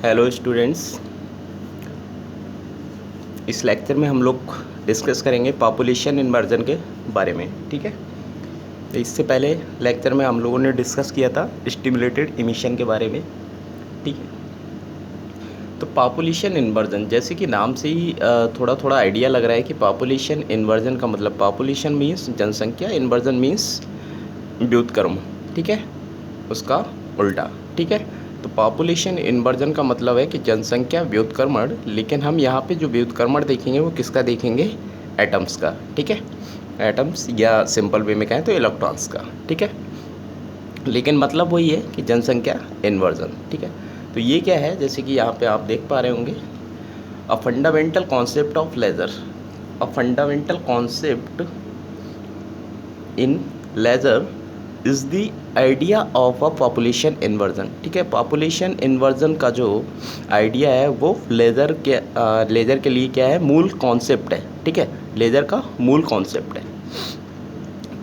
Hello students, इस lecture में हम लोग डिस्कस करेंगे पॉपुलेशन इन्वर्जन के बारे में। ठीक है, तो इससे पहले लेक्चर में हम लोगों ने डिस्कस किया था स्टिमुलेटेड इमिशन के बारे में। ठीक है, तो पॉपुलेशन इन्वर्जन जैसे कि नाम से ही थोड़ा थोड़ा आइडिया लग रहा है कि पॉपुलेशन इन्वर्जन का मतलब पॉपुलेशन मीन्स जनसंख्या, इन्वर्जन मीन्स व्युत्क्रम। ठीक है, उसका उल्टा। ठीक है, तो पॉपुलेशन इन्वर्जन का मतलब है कि जनसंख्या व्युत्क्रमण, लेकिन हम यहाँ पे जो व्युत्क्रमण देखेंगे वो किसका देखेंगे? एटम्स का। ठीक है, एटम्स या सिंपल वे में कहें तो इलेक्ट्रॉन्स का। ठीक है, लेकिन मतलब वही है कि जनसंख्या इन्वर्जन। ठीक है, तो ये क्या है, जैसे कि यहाँ पे आप देख पा रहे होंगे, a fundamental concept of laser, a fundamental concept in laser is the idea of a population inversion. ठीक है, पॉपुलेशन इन्वर्जन का जो आइडिया है वो लेज़र के लिए क्या है? मूल कॉन्सेप्ट है। ठीक है, लेज़र का मूल कॉन्सेप्ट है।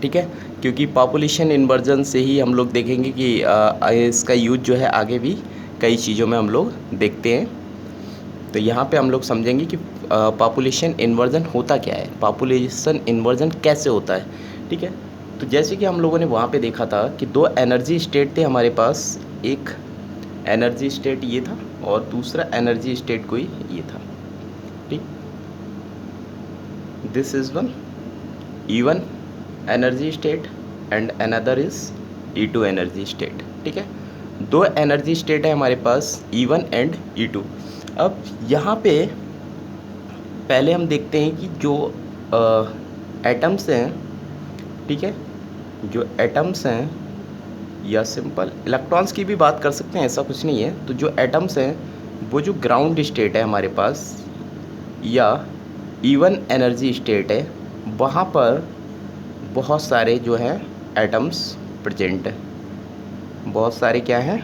ठीक है, क्योंकि पॉपुलेशन इन्वर्जन से ही हम लोग देखेंगे कि इसका यूज जो है आगे भी कई चीज़ों में हम लोग देखते हैं। तो यहाँ पे हम लोग समझेंगे कि पॉपुलेशन इन्वर्जन होता क्या है, पॉपुलेशन इन्वर्जन कैसे होता है। ठीक है, तो जैसे कि हम लोगों ने वहाँ पे देखा था कि दो एनर्जी स्टेट थे हमारे पास, एक एनर्जी स्टेट ये था और दूसरा एनर्जी स्टेट कोई ये था। ठीक, this is one E1 energy state and another is E2 energy state. ठीक है, दो एनर्जी स्टेट है हमारे पास E1 एंड E2। अब यहाँ पे पहले हम देखते हैं कि जो एटम्स हैं, ठीक है, जो एटम्स हैं या सिंपल इलेक्ट्रॉन्स की भी बात कर सकते हैं, ऐसा कुछ नहीं है। तो जो एटम्स हैं वो जो ग्राउंड स्टेट है हमारे पास या E1 एनर्जी स्टेट है, वहाँ पर बहुत सारे जो हैं एटम्स प्रेजेंट है। बहुत सारे क्या हैं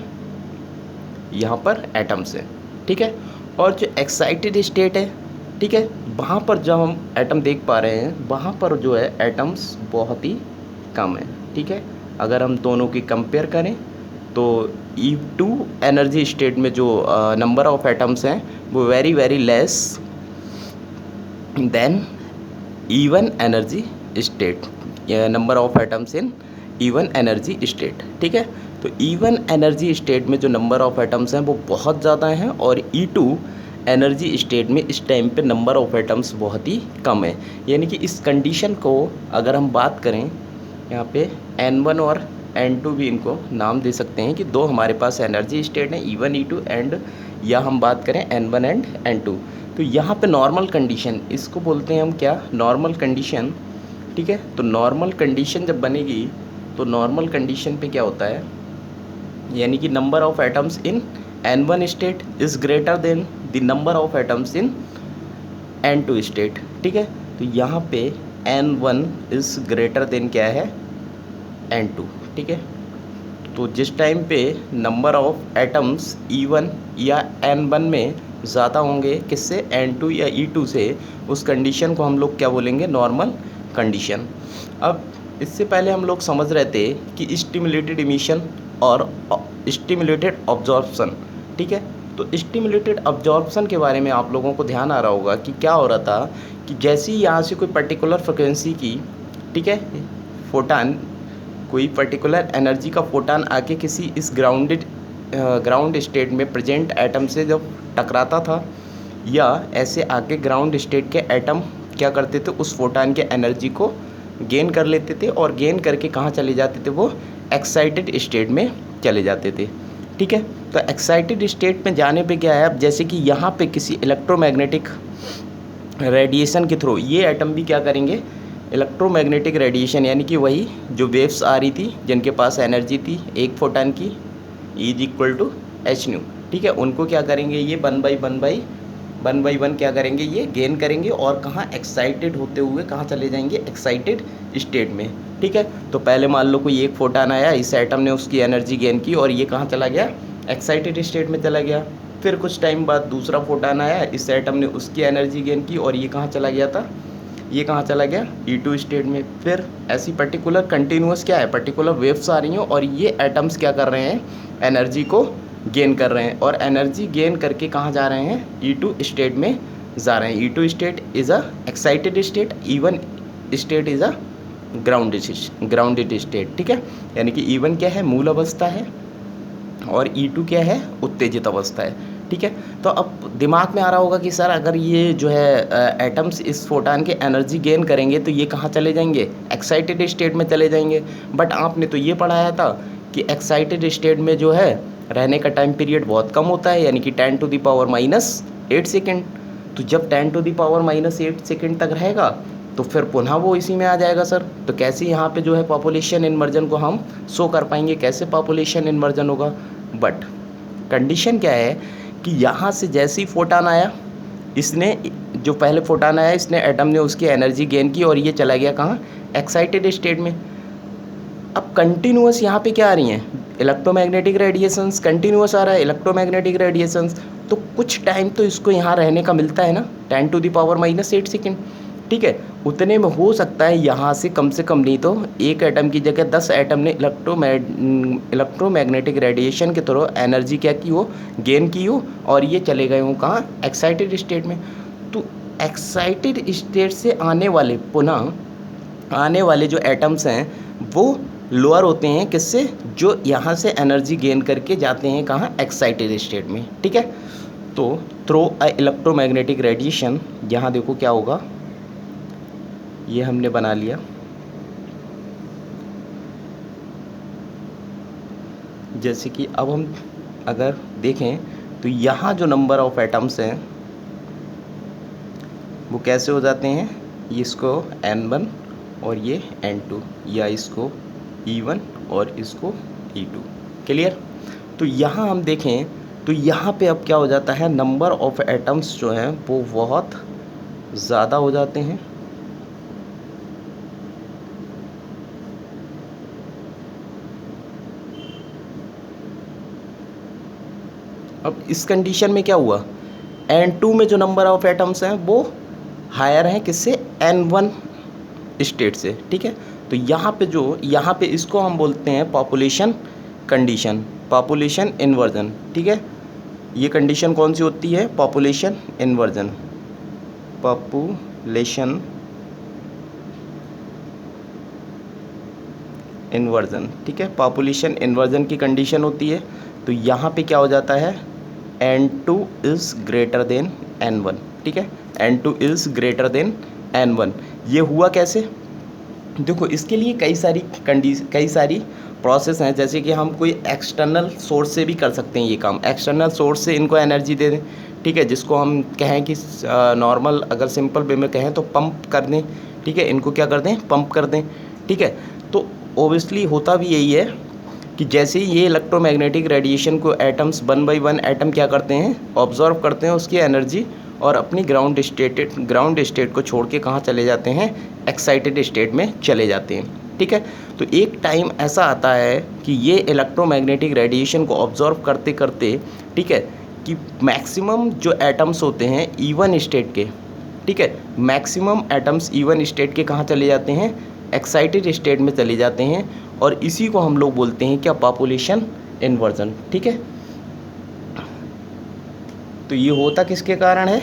यहाँ पर? एटम्स हैं। ठीक है, और जो एक्साइटेड स्टेट है, ठीक है, वहाँ पर जब हम एटम देख पा रहे हैं वहाँ पर जो है एटम्स बहुत ही कम है। ठीक है, अगर हम दोनों की कंपेयर करें तो E2 एनर्जी स्टेट में जो नंबर ऑफ एटम्स हैं वो very very less than E1 energy state, number of atoms in E1 energy state. ठीक है, तो E1 एनर्जी स्टेट में जो नंबर ऑफ एटम्स हैं वो बहुत ज़्यादा हैं और E2 एनर्जी स्टेट में इस टाइम पे नंबर ऑफ एटम्स बहुत ही कम है। यानी कि इस कंडीशन को अगर हम बात करें, यहाँ पे N1 और N2 भी इनको नाम दे सकते हैं कि दो हमारे पास एनर्जी स्टेट हैं E1 E2 एंड, या हम बात करें N1 एंड N2। तो यहाँ पे नॉर्मल कंडीशन इसको बोलते हैं हम क्या? Normal condition. ठीक है, तो नॉर्मल कंडीशन जब बनेगी तो नॉर्मल कंडीशन पे क्या होता है, यानी कि number of atoms in N1 state is greater than the number of atoms in N2 state. ठीक है, तो यहाँ पे N1 इज़ ग्रेटर देन क्या है? N2। ठीक है, तो जिस टाइम पे नंबर ऑफ एटम्स E1 या N1 में ज़्यादा होंगे किससे? N2 या E2 से, उस कंडीशन को हम लोग क्या बोलेंगे? Normal condition. अब इससे पहले हम लोग समझ रहे थे कि स्टिमुलेटेड इमिशन और स्टिमुलेटेड अब्जॉर्प्शन। ठीक है, तो स्टिमुलेटेड अब्जॉर्प्शन के बारे में आप लोगों को ध्यान आ रहा होगा कि क्या हो रहा था कि जैसे ही यहाँ से कोई पर्टिकुलर फ्रिक्वेंसी की, ठीक है, फोटान, कोई पर्टिकुलर एनर्जी का फोटान आके किसी इस ग्राउंड स्टेट में प्रेजेंट एटम से जब टकराता था, या ऐसे आके ग्राउंड स्टेट के एटम क्या करते थे? उस फोटान के एनर्जी को गेन कर लेते थे और गेन करके कहाँ चले जाते थे? वो एक्साइटेड स्टेट में चले जाते थे। ठीक है, तो एक्साइटेड स्टेट में जाने पे क्या है, अब जैसे कि यहाँ पे किसी इलेक्ट्रोमैग्नेटिक रेडिएशन के थ्रू ये एटम भी क्या करेंगे? इलेक्ट्रोमैग्नेटिक रेडिएशन, यानी कि वही जो वेव्स आ रही थी जिनके पास एनर्जी थी एक फोटान की E=hν। ठीक है, उनको क्या करेंगे? ये वन बाई वन क्या करेंगे? ये गेन करेंगे और कहाँ? एक्साइटेड होते हुए कहाँ चले जाएंगे? एक्साइटेड स्टेट में। ठीक है, तो पहले मान लो कोई एक फोटान आया, इस एटम ने उसकी एनर्जी गेन की और ये कहाँ चला गया? एक्साइटेड स्टेट में चला गया। फिर कुछ टाइम बाद दूसरा फोटान आया, इस एटम ने उसकी एनर्जी गेन की और ये कहाँ चला गया था? ये कहाँ चला गया? E2 स्टेट में। फिर ऐसी पर्टिकुलर कंटिन्यूस क्या है? पर्टिकुलर वेव्स आ रही हैं और ये एटम्स क्या कर रहे हैं? एनर्जी को गेन कर रहे हैं और एनर्जी गेन करके कहाँ जा रहे हैं, E2 स्टेट में जा रहे हैं। E2 state is a excited state, E1 state is a grounded state, ठीक है। यानी कि E1 क्या है, मूल अवस्था है और E2 क्या है, उत्तेजित अवस्था है, ठीक है। तो अब दिमाग में आ रहा होगा कि सर अगर ये जो है एटम्स इस फोटान के एनर्जी गेन करेंगे तो ये कहाँ चले जाएंगे, एक्साइटेड स्टेट में चले जाएंगे। बट आपने तो ये पढ़ाया था कि एक्साइटेड स्टेट में जो है रहने का टाइम पीरियड बहुत कम होता है, यानी कि 10⁻⁻8 सेकेंड। तो जब 10⁻⁻8 सेकेंड तक रहेगा तो फिर पुनः वो इसी में आ जाएगा सर। तो कैसे यहाँ पे जो है पॉपुलेशन इन्वर्जन को हम शो कर पाएंगे, कैसे पॉपुलेशन इन्वर्जन होगा। बट कंडीशन क्या है कि यहाँ से जैसे ही फोटान आया, इसने जो पहले फोटान आया इसने एटम ने उसकी एनर्जी गेन की और ये चला गया कहाँ, एक्साइटेड स्टेट में। अब कंटिन्यूअस यहाँ पे क्या आ रही हैं, इलेक्ट्रोमैग्नेटिक रेडिएशंस कंटिन्यूअस आ रहा है, इलेक्ट्रोमैग्नेटिक रेडिएशंस। तो कुछ टाइम तो इसको यहाँ रहने का मिलता है ना, 10⁻⁻8 सेकेंड, ठीक है। उतने में हो सकता है यहाँ से कम नहीं तो एक एटम की जगह 10 एटम ने इलेक्ट्रोमैग्नेटिक रेडिएशन के थ्रू एनर्जी क्या की हो, गेन की हो और ये चले गए हो कहाँ, एक्साइटेड स्टेट में। तो एक्साइटेड स्टेट से आने वाले पुनः आने वाले जो एटम्स हैं वो लोअर होते हैं किससे, जो यहाँ से एनर्जी गेन करके जाते हैं कहाँ, एक्साइटेड स्टेट में, ठीक है। तो थ्रू अ इलेक्ट्रोमैग्नेटिक रेडिएशन, यहाँ देखो क्या होगा, ये हमने बना लिया। जैसे कि अब हम अगर देखें तो यहाँ जो नंबर ऑफ एटम्स हैं वो कैसे हो जाते हैं, इसको N1 और ये N2, या इसको E1 और इसको E2, क्लियर। तो यहाँ हम देखें तो यहाँ पे अब क्या हो जाता है, नंबर ऑफ एटम्स जो हैं वो बहुत ज़्यादा हो जाते हैं। अब इस कंडीशन में क्या हुआ, N2 में जो नंबर ऑफ एटम्स हैं वो हायर हैं किससे, N1 स्टेट से, ठीक है। तो यहाँ पे इसको हम बोलते हैं पॉपुलेशन कंडीशन, पॉपुलेशन इन्वर्जन, ठीक है। ये कंडीशन कौन सी होती है, पॉपुलेशन इन्वर्जन, पॉपुलेशन इन्वर्जन, ठीक है। पॉपुलेशन इन्वर्जन की कंडीशन होती है। तो यहाँ पे क्या हो जाता है, N2 is greater than N1, ठीक है। N2 is greater than N1। ये हुआ कैसे, देखो इसके लिए कई सारी प्रोसेस हैं। जैसे कि हम कोई एक्सटर्नल सोर्स से भी कर सकते हैं ये काम, एक्सटर्नल सोर्स से इनको एनर्जी दे दें, ठीक है। जिसको हम कहें कि नॉर्मल अगर सिंपल वे में कहें तो पंप कर दें, ठीक है। इनको क्या कर दें, पंप कर दें, ठीक है। तो ओबियसली होता भी यही है कि जैसे ही ये इलेक्ट्रोमैग्नेटिक रेडिएशन को एटम्स 1 बाई 1 एटम क्या करते हैं, ऑब्जर्व करते हैं उसकी एनर्जी और अपनी ग्राउंड स्टेट को छोड़ के कहाँ चले जाते हैं, एक्साइटेड स्टेट में चले जाते हैं, ठीक है। तो एक टाइम ऐसा आता है कि ये इलेक्ट्रोमैग्नेटिक रेडिएशन को ऑब्जर्व करते करते, ठीक है, कि मैक्सिमम जो एटम्स होते हैं E1 स्टेट के, ठीक है, मैक्सिमम एटम्स E1 स्टेट के कहाँ चले जाते हैं, एक्साइटेड स्टेट में चले जाते हैं। और इसी को हम लोग बोलते हैं क्या, पॉपुलेशन इन्वर्जन, ठीक है। तो ये होता किसके कारण है,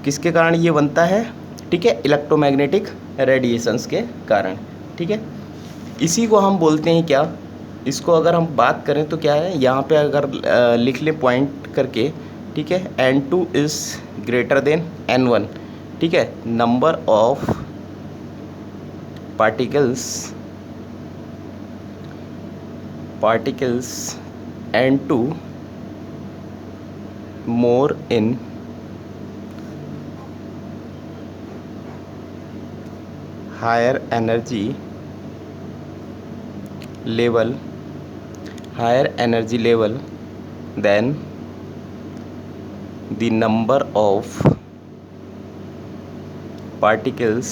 किसके कारण ये बनता है, ठीक है, इलेक्ट्रोमैग्नेटिक रेडिएशंस के कारण, ठीक है। इसी को हम बोलते हैं क्या, इसको अगर हम बात करें तो क्या है, यहाँ पे अगर लिख लें पॉइंट करके, ठीक है, N2 is greater than N1, ठीक है। Number of particles N2 more in higher energy level than the number of particles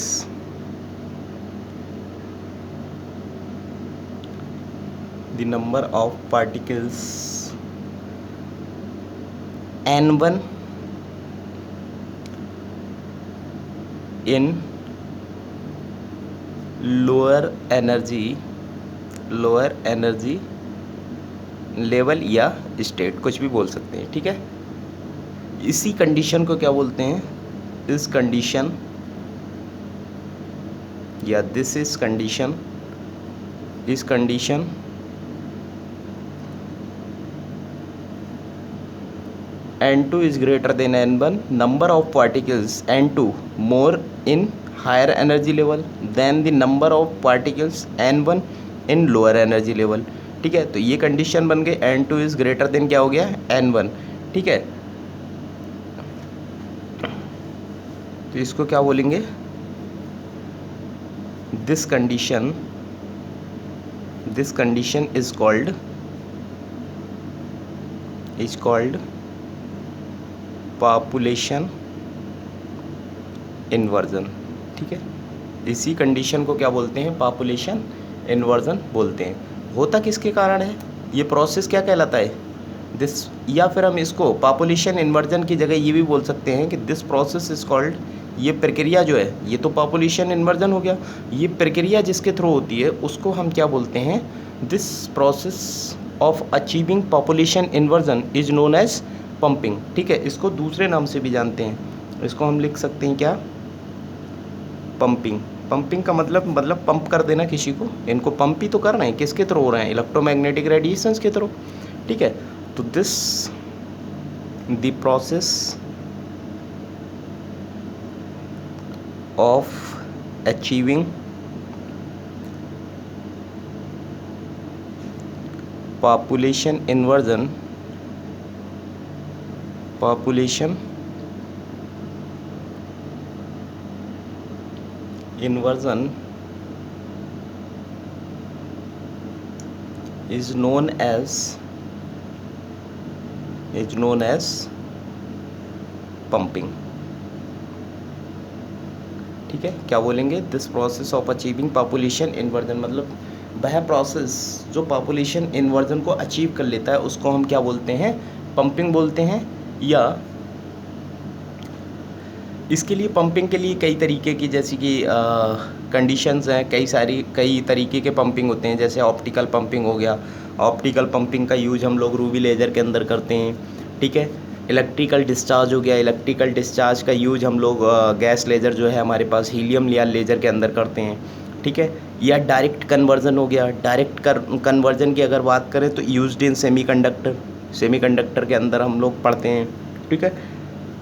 N1 in lower energy level या स्टेट, कुछ भी बोल सकते हैं, ठीक है। इसी कंडीशन को क्या बोलते हैं, इस कंडीशन या दिस इज कंडीशन, इस condition N2 is greater than N1, number of particles N2 more in higher energy level than the number of particles N1 in lower energy level, ठीक है। तो ये कंडीशन बन गई, N2 इज ग्रेटर देन क्या हो गया, N1, ठीक है। तो इसको क्या बोलेंगे, this condition is called population inversion, ठीक है। इसी कंडीशन को क्या बोलते हैं, पॉपुलेशन इन्वर्जन बोलते हैं। होता किसके कारण है, ये प्रोसेस क्या कहलाता है, दिस, या फिर हम इसको पॉपुलेशन इन्वर्जन की जगह ये भी बोल सकते हैं कि दिस प्रोसेस इज कॉल्ड, ये प्रक्रिया जो है, ये तो पॉपुलेशन इन्वर्जन हो गया, ये प्रक्रिया जिसके थ्रू होती है उसको हम क्या बोलते हैं, this process of achieving population inversion is known as pumping, ठीक है। इसको दूसरे नाम से भी जानते हैं, इसको हम लिख सकते हैं क्या, पंपिंग। पंपिंग का मतलब पंप कर देना किसी को, इनको पंप ही तो कर रहे हैं, किसके थ्रू हो रहे हैं, इलेक्ट्रोमैग्नेटिक रेडिएशंस के थ्रू, ठीक है। तो this the process of achieving population inversion is known as pumping, ठीक है। क्या बोलेंगे, this process of achieving population inversion, मतलब वह प्रोसेस जो पॉपुलेशन इन्वर्जन को अचीव कर लेता है उसको हम क्या बोलते हैं, पंपिंग बोलते हैं। या इसके लिए, पंपिंग के लिए कई तरीके की, जैसे कि कंडीशंस हैं, कई तरीके के पंपिंग होते हैं, जैसे ऑप्टिकल पंपिंग हो गया। ऑप्टिकल पंपिंग का यूज हम लोग रूबी लेज़र के अंदर करते हैं, ठीक है। इलेक्ट्रिकल डिस्चार्ज हो गया, इलेक्ट्रिकल डिस्चार्ज का यूज हम लोग गैस लेज़र जो है हमारे पास हीलियम लिया लेज़र के अंदर करते हैं, ठीक है। या डायरेक्ट कन्वर्जन हो गया, डायरेक्ट कन्वर्जन की अगर बात करें तो यूज्ड इन सेमीकंडक्टर के अंदर हम लोग पढ़ते हैं, ठीक है।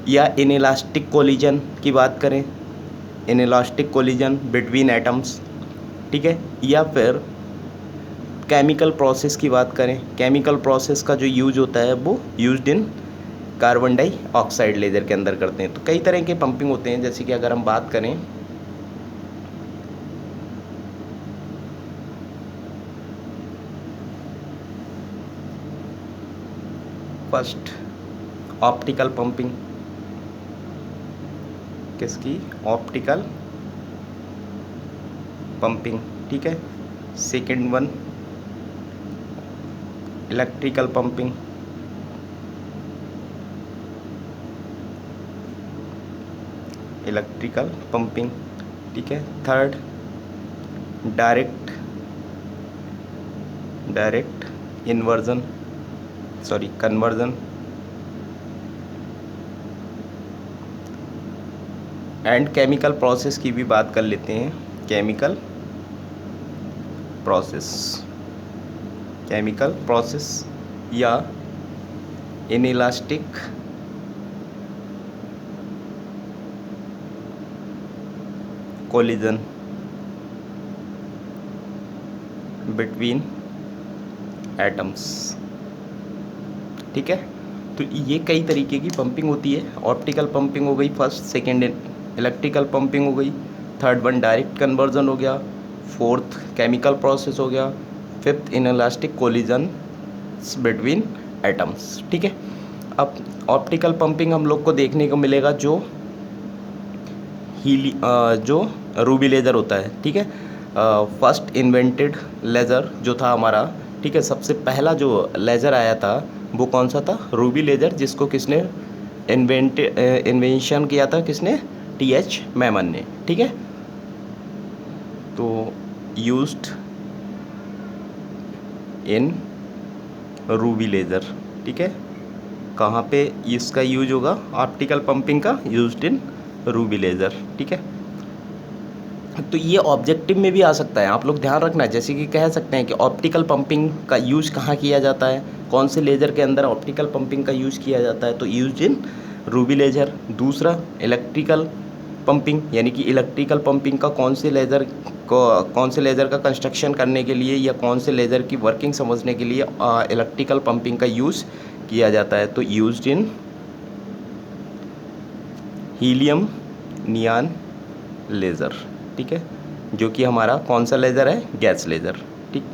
या इनइलास्टिक कोलिजन की बात करें, इनइलास्टिक कोलिजन बिटवीन एटम्स, ठीक है। या फिर केमिकल प्रोसेस की बात करें, केमिकल प्रोसेस का जो यूज होता है वो used in carbon dioxide laser के अंदर करते हैं। तो कई तरह के पंपिंग होते हैं, जैसे कि अगर हम बात करें फर्स्ट ऑप्टिकल पंपिंग, किसकी, ऑप्टिकल पंपिंग, ठीक है। सेकेंड वन इलेक्ट्रिकल पंपिंग, ठीक है। Third direct conversion and chemical process की भी बात कर लेते हैं, केमिकल प्रोसेस या इनइलास्टिक कोलिजन बिटवीन एटम्स, ठीक है। तो ये कई तरीके की पंपिंग होती है। ऑप्टिकल पंपिंग हो गई फर्स्ट, सेकेंड इलेक्ट्रिकल पंपिंग हो गई, थर्ड वन डायरेक्ट कन्वर्जन हो गया, फोर्थ केमिकल प्रोसेस हो गया, fifth inelastic collision between atoms, ठीक है। अब ऑप्टिकल पंपिंग हम लोग को देखने को मिलेगा जो रूबी लेज़र होता है, ठीक है। फर्स्ट इन्वेंटेड लेज़र जो था हमारा, ठीक है, सबसे पहला जो लेज़र आया था वो कौन सा था, रूबी लेज़र, जिसको किसने इन्वेंशन किया था, किसने, TH मैमन ने, ठीक है। तो यूज्ड इन रूबी लेज़र, ठीक है। कहाँ पे इसका यूज होगा? ऑप्टिकल पंपिंग का यूज्ड इन रूबी लेज़र, ठीक है। तो ये ऑब्जेक्टिव में भी आ सकता है, आप लोग ध्यान रखना। जैसे कि कह सकते हैं कि ऑप्टिकल पंपिंग का यूज़ कहाँ किया जाता है, कौन से लेज़र के अंदर ऑप्टिकल पंपिंग का यूज़ किया जाता है, तो यूज्ड इन रूबी लेज़र। दूसरा इलेक्ट्रिकल पंपिंग, यानी कि इलेक्ट्रिकल पंपिंग का कौन से लेज़र का कंस्ट्रक्शन करने के लिए या कौन से लेज़र की वर्किंग समझने के लिए इलेक्ट्रिकल पंपिंग का यूज़ किया जाता है, तो used in helium neon laser, ठीक है, जो कि हमारा कौन सा लेज़र है? गैस लेज़र, ठीक।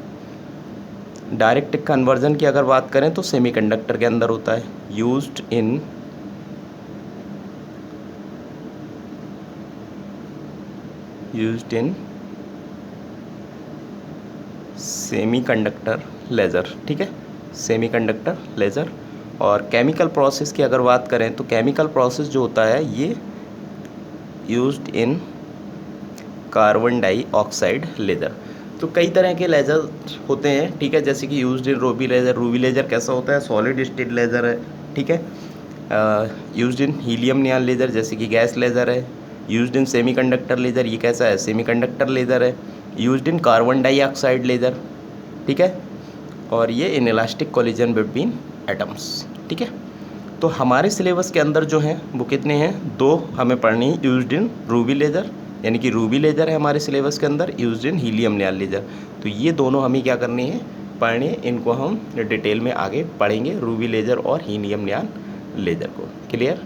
डायरेक्ट कन्वर्जन की अगर बात करें तो सेमीकंडक्टर के अंदर होता है, यूज्ड इन सेमीकंडक्टर लेज़र, ठीक है, सेमीकंडक्टर लेज़र। और केमिकल प्रोसेस की अगर बात करें तो केमिकल प्रोसेस जो होता है ये used in carbon dioxide laser. तो कई तरह के लेज़र होते हैं, ठीक है, जैसे कि used in Ruby laser. Ruby laser कैसा होता है? सॉलिड स्टेट लेज़र है, ठीक है। Used in helium neon laser, जैसे कि गैस लेज़र है। यूज्ड इन सेमीकंडक्टर लेज़र, ये कैसा है? सेमीकंडक्टर लेज़र है। Used in carbon dioxide laser, ठीक है। और ये in elastic collision between atoms, ठीक है। तो हमारे सिलेबस के अंदर जो हैं वो कितने हैं? 2 हमें पढ़नी है यूज्ड इन रूबी लेज़र, यानी कि रूबी लेज़र है हमारे सिलेबस के अंदर, used in helium neon laser. तो ये दोनों हमें क्या करनी है? पढ़नी है। इनको हम डिटेल में आगे पढ़ेंगे, रूबी लेज़र और हीलियम नियॉन लेज़र को। क्लियर?